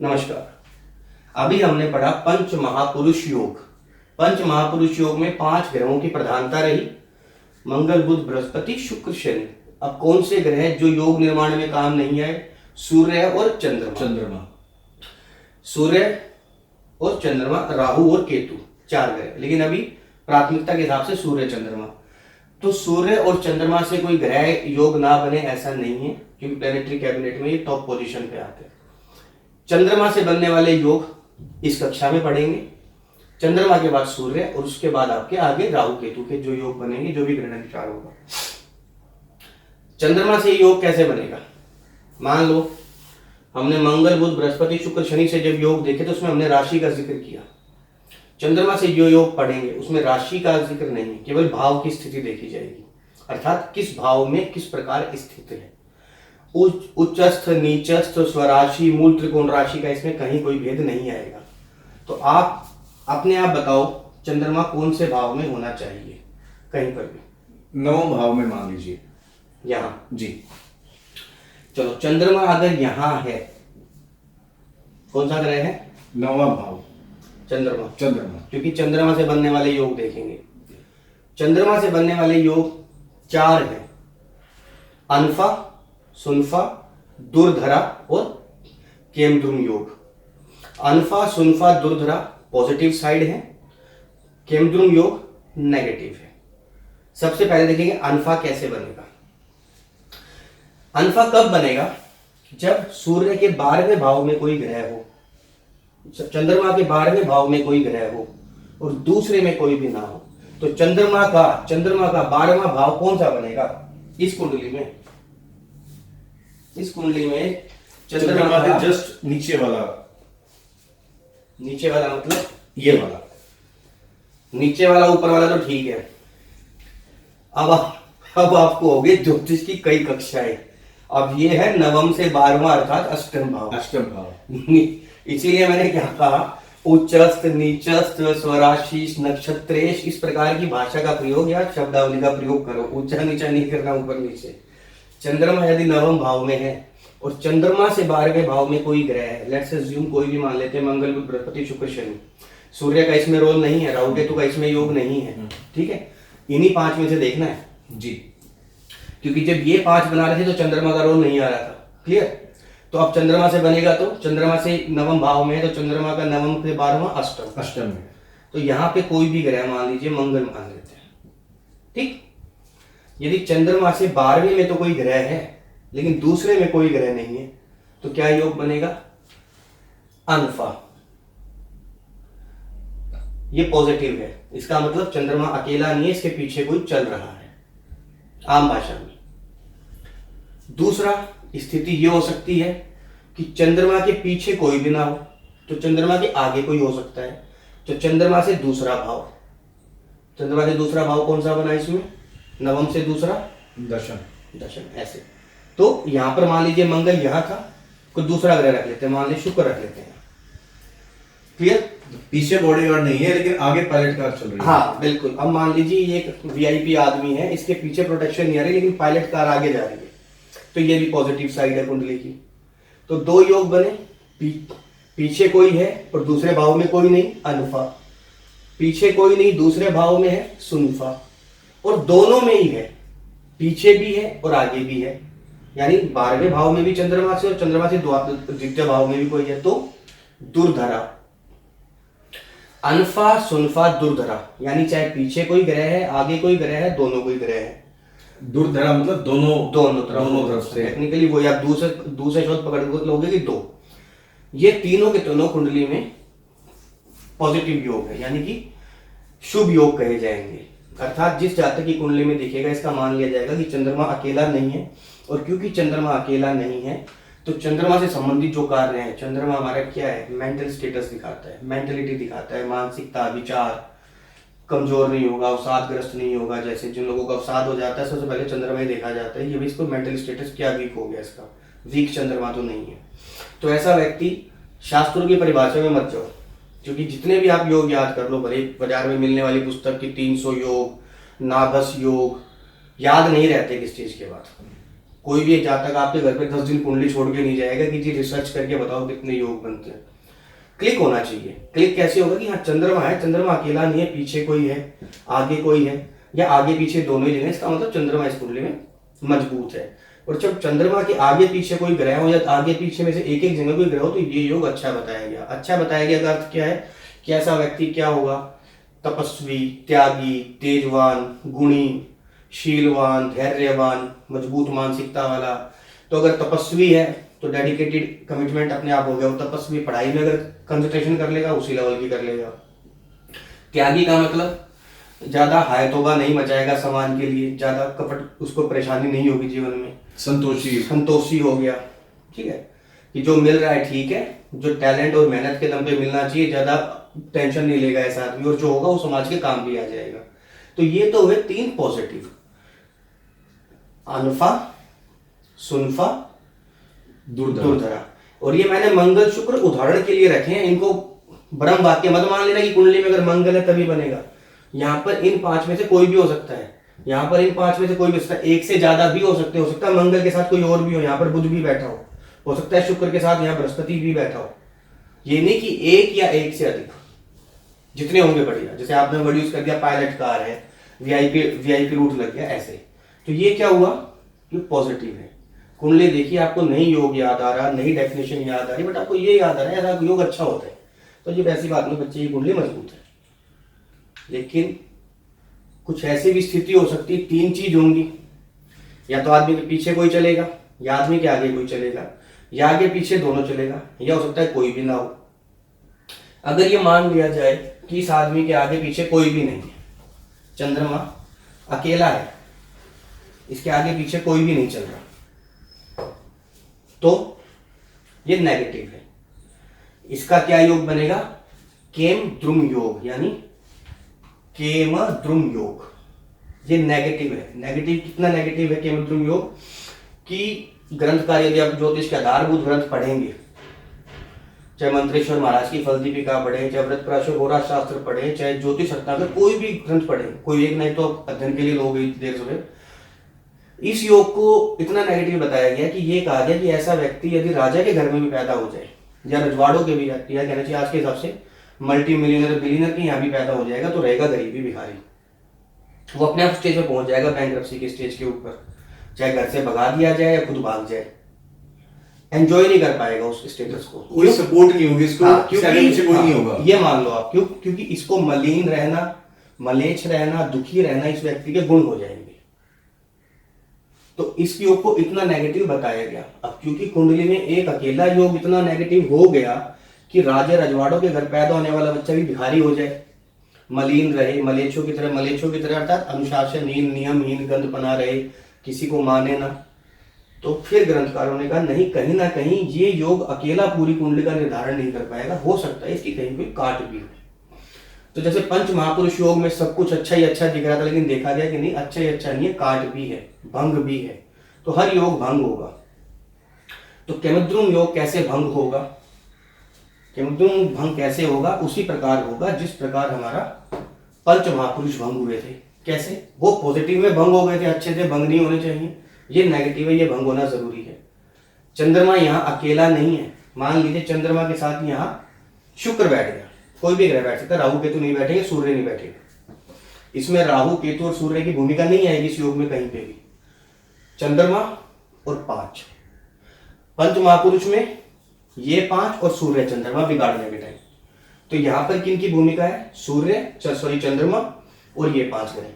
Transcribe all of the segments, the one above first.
नमस्कार। अभी हमने पढ़ा पंच महापुरुष योग। पंच महापुरुष योग में 5 ग्रहों की प्रधानता रही, मंगल बुध बृहस्पति शुक्र शनि। अब कौन से ग्रह जो योग निर्माण में काम नहीं आए? सूर्य और चंद्रमा। सूर्य और चंद्रमा, राहु और केतु, 4 ग्रह। लेकिन अभी प्राथमिकता के हिसाब से सूर्य चंद्रमा। तो सूर्य और चंद्रमा से कोई ग्रह योग ना बने ऐसा नहीं है, क्योंकि प्लैनेटरी कैबिनेट में ये टॉप पोजीशन पे आते हैं। चंद्रमा से बनने वाले योग इस कक्षा में पढ़ेंगे। चंद्रमा के बाद सूर्य और उसके बाद आपके आगे राहु केतु के जो योग बनेंगे, जो भी ग्रहण विचार होगा। चंद्रमा से योग कैसे बनेगा? मान लो हमने मंगल बुध बृहस्पति शुक्र शनि से जब योग देखे तो उसमें हमने राशि का जिक्र किया। चंद्रमा से जो योग पढ़ेंगे उसमें राशि का जिक्र नहीं, केवल भाव की स्थिति देखी जाएगी, अर्थात किस भाव में किस प्रकार स्थित है। उच्चस्थ, नीचस्थ, स्वराशि, मूल त्रिकोण राशि का इसमें कहीं कोई भेद नहीं आएगा। तो आप अपने आप बताओ चंद्रमा कौन से भाव में होना चाहिए? कहीं पर भी 9वें भाव में मान लीजिए। यहाँ जी चलो, चंद्रमा अगर यहाँ है, कौन सा ग्रह है? 9वां भाव चंद्रमा। क्योंकि चंद्रमा से बनने वाले योग देखेंगे। चंद्रमा से बनने वाले योग 4 हैं, अनफा, सुनफा, दुर्धरा और केमद्रुम योग। अनफा, सुनफा, दुर्धरा पॉजिटिव साइड है, केमद्रुम योग नेगेटिव है। सबसे पहले देखेंगे अनफा कैसे बनेगा। अनफा कब बनेगा? जब सूर्य के 12वें भाव में कोई ग्रह हो, चंद्रमा के 12वें भाव में कोई ग्रह हो और दूसरे में कोई भी ना हो। तो चंद्रमा का 12वां भाव कौन सा बनेगा? इस कुंडली में चंद्रमा का जस्ट नीचे वाला मतलब ये वाला, नीचे वाला, ऊपर वाला तो ठीक है। अब आपको हो गई ज्योतिष की कई कक्षाएं। अब ये है 9वें से 12वां अर्थात अष्टम भाव। इसीलिए मैंने क्या कहा, उच्चस्थ, नीचस्थ, स्वराशि, नक्षत्रेश, इस प्रकार की भाषा का प्रयोग या शब्दावली का प्रयोग करो। ऊंचा नीचा नहीं करना, ऊपर नीचे। चंद्रमा यदि 9वें भाव में है और चंद्रमा से 12वें भाव में कोई ग्रह है, लेट्स अज्यूम कोई भी मान लेते हैं, मंगल बुध बृहस्पति शुक्र शनि। सूर्य का इसमें रोल नहीं है, राहु केतु का इसमें योग नहीं है, ठीक है। इन्हीं 5 में से देखना है जी, क्योंकि जब ये 5 बना रहे थे तो चंद्रमा का रोल नहीं आ रहा था। क्लियर? तो अब चंद्रमा से बनेगा तो चंद्रमा से 9वें भाव में है, तो चंद्रमा का 9वें से 12वां अष्टम में। तो यहाँ पे कोई भी ग्रह मान लीजिए, मंगल मान लेते हैं, ठीक। यदि चंद्रमा से 12वें में तो कोई ग्रह है लेकिन दूसरे में कोई ग्रह नहीं है, तो क्या योग बनेगा? अनफा। ये पॉजिटिव है, इसका मतलब चंद्रमा अकेला नहीं है, इसके पीछे कोई चल रहा है, आम भाषा में। दूसरा स्थिति ये हो सकती है कि चंद्रमा के पीछे कोई भी ना हो, तो चंद्रमा के आगे कोई हो सकता है। तो चंद्रमा से दूसरा भाव कौन सा बना इसमें? 9वें से दूसरा दशम, ऐसे। तो यहां पर मान लीजिए मंगल यहां था, कोई दूसरा ग्रह रख लेते हैं, मान लीजिए शुक्र रख लेते हैं। क्लियर? पीछे बॉडीगार्ड नहीं है लेकिन आगे पायलट कार चल रही है। हाँ बिल्कुल। अब मान लीजिए ये एक वीआईपी आदमी है, इसके पीछे प्रोटेक्शन नहीं आ रही लेकिन पायलट कार आगे जा रही है, तो ये भी पॉजिटिव साइड है कुंडली की। तो 2 योग बने, पीछे कोई है और दूसरे भाव में कोई नहीं, अनफा। पीछे कोई नहीं, दूसरे भाव में है, सुनफा। और दोनों में ही है, पीछे भी है और आगे भी है, यानी 12वें भाव में भी चंद्रमा से और चंद्रमा से द्वितीय भाव में भी कोई है, तो दुर्धरा। अनफा, सुनफा, दुर्धरा, यानी चाहे पीछे कोई ग्रह है, आगे कोई ग्रह है, दोनों कोई ग्रह है। दुर्धरा मतलब दोनों तरफ से। टेक्निकली वो आप दूसरे शब्द पकड़ लोगे कि 2। ये तीनों के तीनों कुंडली में पॉजिटिव योग है, यानी कि शुभ योग कहे जाएंगे। अर्थात जिस जातक की कुंडली में दिखेगा, इसका मान लिया जाएगा कि चंद्रमा अकेला नहीं है। और क्योंकि चंद्रमा अकेला नहीं है तो चंद्रमा से संबंधित जो कार्य है, चंद्रमा हमारा क्या है? मेंटल स्टेटस दिखाता है, मेंटलिटी दिखाता है, मानसिकता, विचार कमजोर नहीं होगा, अवसादग्रस्त नहीं होगा। जैसे जिन लोगों का अवसाद हो जाता है, सबसे पहले चंद्रमा ही देखा जाता है, ये भी इसको मेंटल स्टेटस क्या वीक हो गया, इसका वीक चंद्रमा तो नहीं है। तो ऐसा व्यक्ति शास्त्रों की परिभाषा में मत जाओ, क्योंकि जितने भी आप योग याद कर लो, भले बाजार में मिलने वाली पुस्तक की 300 योग, नाभस योग, याद नहीं रहते किस चीज के बाद। कोई भी एक जातक आपके घर पे 10 दिन कुंडली छोड़ के नहीं जाएगा कि जी रिसर्च करके बताओ कितने योग बनते हैं। क्लिक होना चाहिए। क्लिक कैसे होगा कि हाँ चंद्रमा है, चंद्रमा अकेला नहीं है, पीछे कोई है, आगे कोई है, या आगे पीछे दोनों ही जगह, इसका मतलब चंद्रमा इस कुंडली में मजबूत है। और जब चंद्रमा के आगे पीछे कोई ग्रह हो या आगे पीछे में से एक एक जगह कोई ग्रह हो तो ये योग अच्छा बताया गया। अच्छा बताया गया का अर्थ क्या है कि ऐसा व्यक्ति क्या होगा, तपस्वी, त्यागी, तेजवान, गुणी, शीलवान, धैर्यवान, मजबूत मानसिकता वाला। तो अगर तपस्वी है तो डेडिकेटेड कमिटमेंट अपने आप हो गया। वो तपस्वी पढ़ाई में अगर कंसंट्रेशन कर लेगा उसी लेवल की कर लेगा। त्यागी का मतलब ज्यादा हाय तौबा नहीं मचाएगा समाज के लिए, ज्यादा कपट, उसको परेशानी नहीं होगी जीवन में। संतोषी हो गया, ठीक है, कि जो मिल रहा है ठीक है, जो टैलेंट और मेहनत के दम पे मिलना चाहिए, ज्यादा टेंशन नहीं लेगा ऐसा आदमी, और जो होगा वो समाज के काम भी आ जाएगा। तो ये तो हुए 3 पॉजिटिव, अनफा, सुनफा, दुर्धरा। और ये मैंने मंगल शुक्र उदाहरण के लिए रखे हैं, इनको ब्रह्म वाक्य मत मान लेना कि कुंडली में अगर मंगल है तभी बनेगा। यहाँ पर इन 5 में से कोई भी हो सकता है, यहाँ पर इन 5 में से कोई भी हो सकता है, एक से ज्यादा भी हो सकता है मंगल के साथ कोई और भी हो, यहाँ पर बुध भी बैठा हो सकता है शुक्र के साथ यहाँ बृहस्पति भी बैठा हो। ये नहीं कि एक या एक से अधिक, जितने होंगे बढ़िया। जैसे आपने वर्ड यूज कर दिया पायलट कार है, वीआईपी रूट लग गया ऐसे, तो ये क्या हुआ, ये पॉजिटिव है। कुंडली देखिए, आपको नहीं योग याद आ रहा, नहीं डेफिनेशन याद आ रही, बट आपको ये याद आ रहा है ऐसा योग अच्छा होता है, तो ये वैसी बात नहीं, बच्चे की कुंडली मजबूत है। लेकिन कुछ ऐसी भी स्थिति हो सकती है, 3 चीज होंगी, या तो आदमी के पीछे कोई चलेगा, या आदमी के आगे कोई चलेगा, या आगे पीछे दोनों चलेगा, या हो सकता है कोई भी ना हो। अगर ये मान लिया जाए कि इस आदमी के आगे पीछे कोई भी नहीं है, चंद्रमा अकेला है, इसके आगे पीछे कोई भी नहीं चल रहा, तो ये नेगेटिव है। इसका क्या योग बनेगा, केम द्रुम योग, यानी केम द्रुम योग। ये नेगेटिव है। नेगेटिव कितना नेगेटिव है केम द्रुम योग कि ग्रंथकार यदि आप ज्योतिष के आधारभूत ग्रंथ पढ़ेंगे, चाहे मंत्रेश्वर महाराज की फलदीपिका पढ़े, चाहे व्रत प्राशर होरा शास्त्र पढ़े, चाहे ज्योतिष रत्नाकर, कोई भी ग्रंथ पढ़े, कोई एक नहीं तो अध्ययन के लिए लोग देर सुबह, इस योग को इतना नेगेटिव बताया गया कि ये कहा गया कि ऐसा व्यक्ति यदि राजा के घर में भी पैदा हो जाए, या रजवाड़ों के भी, या कहना चाहिए आज के हिसाब से मल्टी मिलियनर बिलियनर के यहाँ भी पैदा हो जाएगा, तो रहेगा गरीबी भिखारी। वो अपने आप स्टेज पे पहुंच जाएगा, बैंक्रप्सी के स्टेज के ऊपर, चाहे घर से भगा दिया जाए या खुद भाग जाए, एंजॉय नहीं कर पाएगा उस स्टेटस को, कोई सपोर्ट नहीं होगी इसको, क्योंकि कोई नहीं होगा। ये मान लो आप, क्योंकि इसको मलिन रहना, मलेच्छ रहना, दुखी रहना इस व्यक्ति के गुण हो जाएंगे। तो इस योग को इतना नेगेटिव बताया गया। अब क्योंकि कुंडली में एक अकेला योग इतना नेगेटिव हो गया कि राजे रजवाड़ों के घर पैदा होने वाला बच्चा भी भिखारी हो जाए, मलिन रहे, मलेच्छों की तरह अर्थात अनुशासनहीन, नियमहीन, गंदपना रहे, किसी को माने ना, तो फिर ग्रंथकारों ने कहा नहीं, कहीं ना कहीं ये योग अकेला पूरी कुंडली का निर्धारण नहीं कर पाएगा, हो सकता है इसकी कहीं कोई काट भी हो। तो जैसे पंच महापुरुष योग में सब कुछ अच्छा ही अच्छा दिख रहा था, लेकिन देखा गया कि नहीं, अच्छा ही अच्छा नहीं है, काट भी है, भंग भी है, तो हर योग भंग होगा। तो केमद्रुम योग कैसे भंग होगा, केमद्रुम भंग कैसे होगा, उसी प्रकार होगा जिस प्रकार हमारा पंच महापुरुष भंग हुए थे। कैसे, वो पॉजिटिव में भंग हो गए थे, अच्छे से भंग नहीं होने चाहिए, ये नेगेटिव है, ये भंग होना जरूरी है। चंद्रमा यहाँ अकेला नहीं है, मान लीजिए चंद्रमा के साथ यहाँ शुक्र बैठ गया, कोई भी ग्रह बैठ सकता है, राहु केतु नहीं बैठेंगे, सूर्य नहीं बैठेगा, इसमें राहु केतु और सूर्य की भूमिका नहीं आएगी इस योग में कहीं पे भी। चंद्रमा और 5 पंच महापुरुष में ये 5 और सूर्य चंद्रमा बिगाड़ने के टाइम, तो यहां पर किन की भूमिका है, चंद्रमा और ये 5 ग्रह।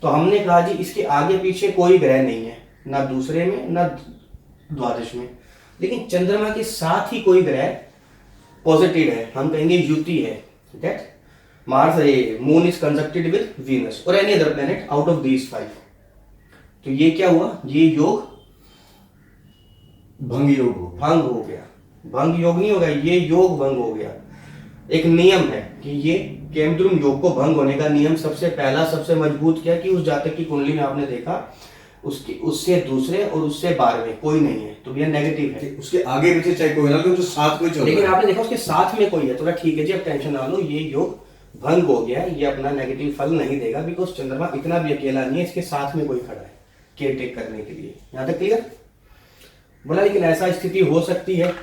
तो हमने कहा जी इसके आगे पीछे कोई ग्रह नहीं है, ना दूसरे में ना द्वादश में, लेकिन चंद्रमा के साथ ही कोई ग्रह पॉजिटिव है, हम कहेंगे युति है, that Mars moon is conjuncted with Venus और any other planet out of these 5। तो ये क्या हुआ, ये योग भंग योग हो गया, भंग योग नहीं होगा, ये योग भंग हो गया। एक नियम है कि ये केमद्रुम योग को भंग होने का नियम सबसे पहला सबसे मजबूत क्या कि उस जातक की कुंडली में आपने देखा उससे दूसरे और उससे 12वें कोई नहीं है, तो ये नेगेटिव है। उसके आगे पीछे चाहे कोई ना, तो साथ कोई चल रहा है, लेकिन आपने देखा उसके साथ में कोई है, तो ठीक है जी, अब टेंशन ना लो, ये योग भंग हो गया, ये अपना नेगेटिव फल नहीं देगा, बिकॉज चंद्रमा इतना भी अकेला नहीं है, इसके साथ में कोई खड़ा है। केयर टेक करने के लिए। यहां तक क्लियर? बोला लेकिन ऐसा स्थिति हो सकती है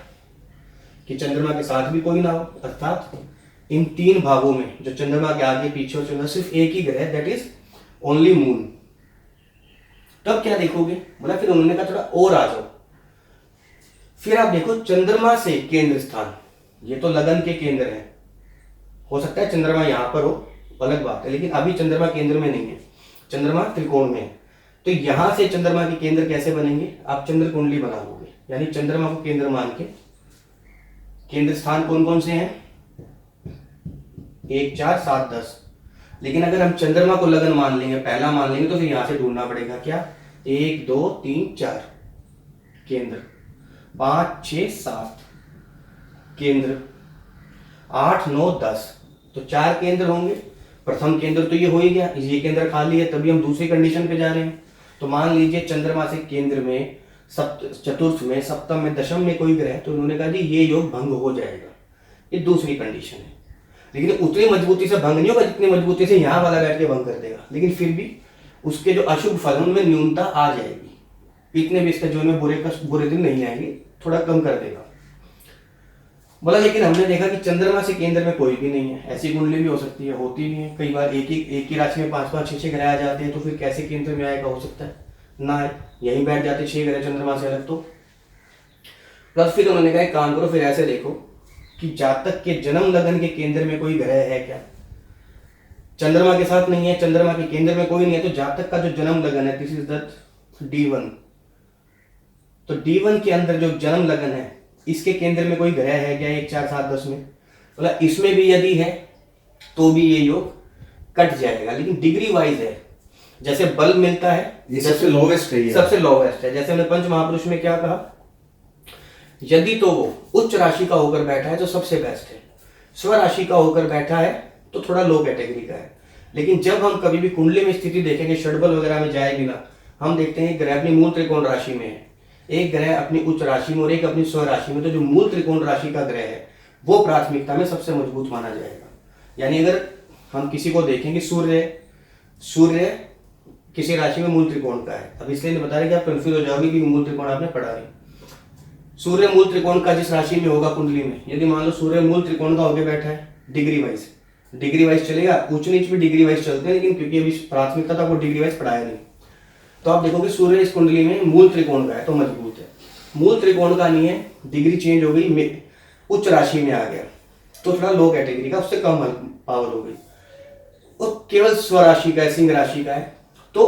कि चंद्रमा के साथ भी कोई ना हो, अर्थात इन तीन भागों में जो चंद्रमा के आगे पीछे और चंद्रमा सिर्फ एक ही ग्रह, दैट इज ओनली मून। तब क्या देखोगे? बोला फिर उन्होंने कहा थोड़ा और आ जाओ। फिर आप देखो चंद्रमा से केंद्र स्थान, ये तो लगन के केंद्र है, हो सकता है चंद्रमा यहां पर हो, अलग बात है, लेकिन अभी चंद्रमा केंद्र में नहीं है, चंद्रमा त्रिकोण में है। तो यहां से चंद्रमा के केंद्र कैसे बनेंगे? आप चंद्र कुंडली बना लोगे, यानी चंद्रमा को केंद्र मान के केंद्र स्थान कौन कौन से हैं? 1 4 7 10। लेकिन अगर हम चंद्रमा को लगन मान लेंगे, पहला मान लेंगे, तो फिर यहां से ढूंढना पड़ेगा क्या? 1 2 3 4 केंद्र, 5 6 7 केंद्र, 8 9 10, तो 4 केंद्र होंगे। प्रथम केंद्र तो ये हो ही गया, ये केंद्र खाली है, तभी हम दूसरी कंडीशन पे जा रहे हैं। तो मान लीजिए चंद्रमा से केंद्र में चतुर्थ में, सप्तम में, दशम में कोई ग्रह, तो उन्होंने कहा जी ये योग भंग हो जाएगा, ये दूसरी कंडीशन है। लेकिन उतनी मजबूती से भंग नहीं होगा जितनी मजबूती से यहां वाला बैठ के भंग कर देगा, लेकिन फिर भी उसके जो अशुभ फल उनमें न्यूनता आ जाएगी, इतने भी इसके जीवन में बुरे दिन नहीं आएंगे, थोड़ा कम कर देगा। बोला लेकिन हमने देखा कि चंद्रमा से केंद्र में कोई भी नहीं है, ऐसी कुंडली भी हो सकती है, होती भी है, कई बार एक ही राशि में 5 5 6 6 ग्रह आ जाते हैं, तो फिर कैसे केंद्र में आएगा? हो सकता है ना है, यहीं बैठ जाते 6 ग्रह चंद्रमा से अलग। तो प्लस फिर उन्होंने कहा काम करो, फिर ऐसे देखो कि जातक के जन्म लगन के केंद्र में कोई ग्रह है क्या? चंद्रमा के साथ नहीं है, चंद्रमा के केंद्र में कोई नहीं है, तो जातक का जो जन्म लगन है, दिस इज द D1। तो D1 के अंदर जो जन्म लगन है, इसके केंद्र में कोई ग्रह है क्या? 1 4 7 10 में? बोला इसमें भी यदि है तो भी ये योग कट जाएगा, लेकिन डिग्री वाइज है। जैसे बल मिलता है, ये सबसे लोवेस्ट है, सबसे लोवेस्ट है। जैसे हमने पंच महापुरुष में क्या कहा, यदि तो वो उच्च राशि का होकर बैठा है तो सबसे बेस्ट है, स्व राशि का होकर बैठा है तो थोड़ा लो कैटेगरी का है। लेकिन जब हम कभी भी कुंडली में स्थिति देखेंगे, षडबल वगैरह में जाएगी ना, हम देखते हैं ग्रह अपनी मूल त्रिकोण राशि में है, एक ग्रह अपनी उच्च राशि में और एक अपनी स्व राशि में, तो जो मूल त्रिकोण राशि का ग्रह है वो प्राथमिकता में सबसे मजबूत माना जाएगा। यानी अगर हम किसी को देखेंगे, सूर्य किसी राशि में मूल त्रिकोण का है, अब इसलिए नहीं बता रहे कि आप कंफ्यूज हो जाओगे कि मूल त्रिकोण आपने पढ़ा नहीं। सूर्य मूल त्रिकोण का जिस राशि में होगा कुंडली में, यदि मान लो सूर्य मूल त्रिकोण का होकर बैठा है, डिग्री वाइज चलेगा, उच्च नीच भी डिग्री वाइज चलते हैं, लेकिन क्योंकि अभी प्राथमिकता था वो डिग्री वाइज पढ़ाया नहीं, तो आप देखोगे सूर्य इस कुंडली में मूल त्रिकोण का है तो मजबूत है। मूल त्रिकोण का नहीं है, डिग्री चेंज हो गई, उच्च राशि में आ गया तो थोड़ा लो कैटेगरी का, उससे कम पावर हो गई। और केवल स्वराशि का है, सिंह राशि का है तो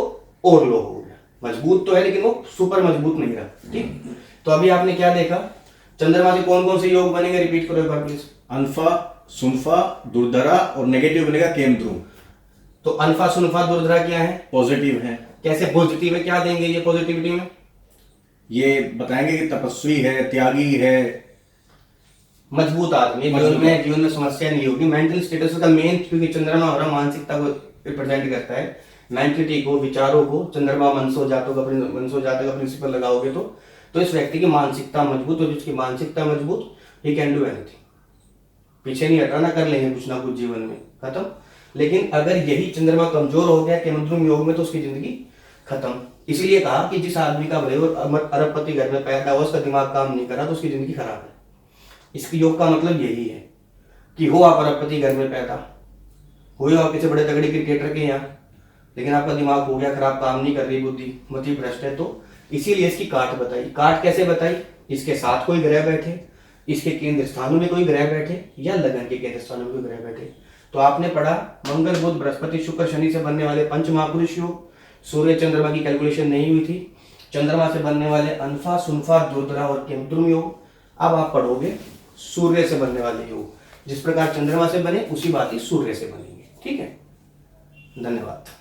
और लो हो गया, मजबूत तो है लेकिन वो सुपर मजबूत नहीं रहा। ठीक, तो अभी आपने क्या देखा, चंद्रमा से कौन कौन से योग बनेंगे, रिपीट करो एक बार प्लीज। अल्फा, सुनफा, दुर्धरा और नेगेटिव बनेगा केमद्रुम। तो अल्फा, सुनफा, दुर्धरा क्या है? पॉजिटिव है। कैसे पॉजिटिव है? क्या देंगे ये पॉजिटिविटी में? ये बताएंगे कि तपस्वी है, त्यागी है, मजबूत आदमी, जीवन में समस्या नहीं होगी। मेंटल स्टेटस का मेन, क्योंकि चंद्रमा हमारा मानसिकता को रिप्रेजेंट करता है, मेंटलिटी को, विचारों को। चंद्रमा मनसो जातक का प्रिंसिपल लगाओगे तो इस व्यक्ति की मानसिकता मजबूत, और जिसकी मानसिकता मजबूत, ही कैन डू एनीथिंग, पीछे नहीं हटना, कर लेंगे कुछ ना कुछ जीवन में, खत्म। लेकिन अगर यही चंद्रमा कमजोर हो गया केमद्रुम योग में तो उसकी जिंदगी खत्म। इसलिए कहा कि जिस आदमी का भले अरबपति घर में पैदा हुआ, उसका दिमाग काम नहीं करा तो उसकी जिंदगी खराब है। इसकी योग का मतलब यही है कि हो आप अरबपति घर में पैदा हुए, आप किसी बड़े तगड़े क्रिकेटर के यहाँ, लेकिन आपका दिमाग हो गया खराब, काम नहीं कर रही, बुद्धि मति भ्रष्ट है, तो इसीलिए इसकी काट बताई। काट कैसे बताई? इसके साथ कोई ग्रह बैठे, इसके केंद्र स्थानों में कोई ग्रह बैठे, या लगन के केंद्र स्थानों में कोई ग्रह बैठे। तो आपने पढ़ा मंगल बुध बृहस्पति शुक्र शनि से बनने वाले पंच महापुरुष योग, सूर्य चंद्रमा की कैलकुलेशन नहीं हुई थी, चंद्रमा से बनने वाले अल्फा, सुनफा, दुर्धरा और केमद्रुम योग। अब आप पढ़ोगे सूर्य से बनने वाले योग, जिस प्रकार चंद्रमा से बने उसी बात ही सूर्य से बनेंगे। ठीक है, धन्यवाद।